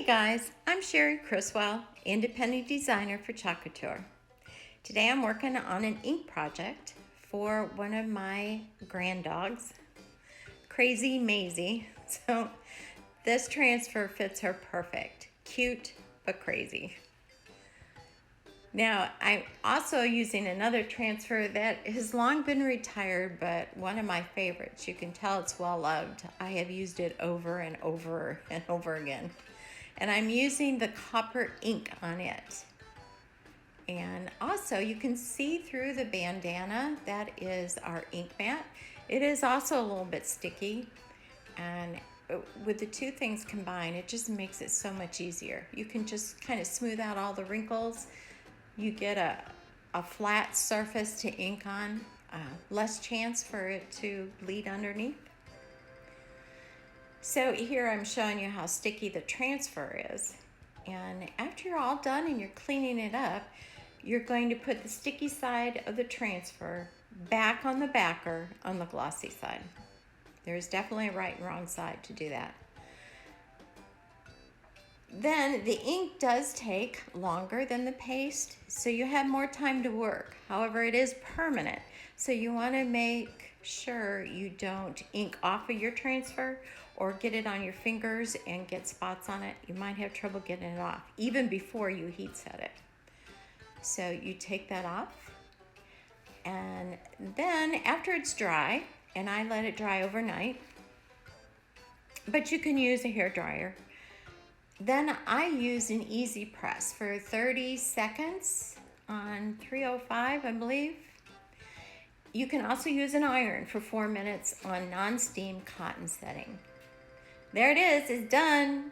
Hey guys, I'm Cherie Criswell, independent designer for Couture. Today I'm working on an ink project for one of my grand dogs, Crazy Maizey. So this transfer fits her perfect. Cute, but crazy. Now, I'm also using another transfer that has long been retired, but one of my favorites. You can tell it's well loved. I have used it over and over and over again. And I'm using the copper ink on it. And also you can see through the bandana. That is our ink mat. It is also a little bit sticky, and with the two things combined, it just makes it so much easier. You can just kind of smooth out all the wrinkles. You get a flat surface to ink on, less chance for it to bleed underneath. So here I'm showing you how sticky the transfer is. And after you're all done and you're cleaning it up, you're going to put the sticky side of the transfer back on the backer on the glossy side. There's definitely a right and wrong side to do that. Then the ink does take longer than the paste, so you have more time to work. However, it is permanent, so you want to make sure you don't ink off of your transfer or get it on your fingers and get spots on it. You might have trouble getting it off even before you heat set it. So you take that off, and then after it's dry, and I let it dry overnight, but you can use a hair dryer. Then I use an easy press for 30 seconds on 305, I believe. You can also use an iron for 4 minutes on non-steam cotton setting. There it is, it's done.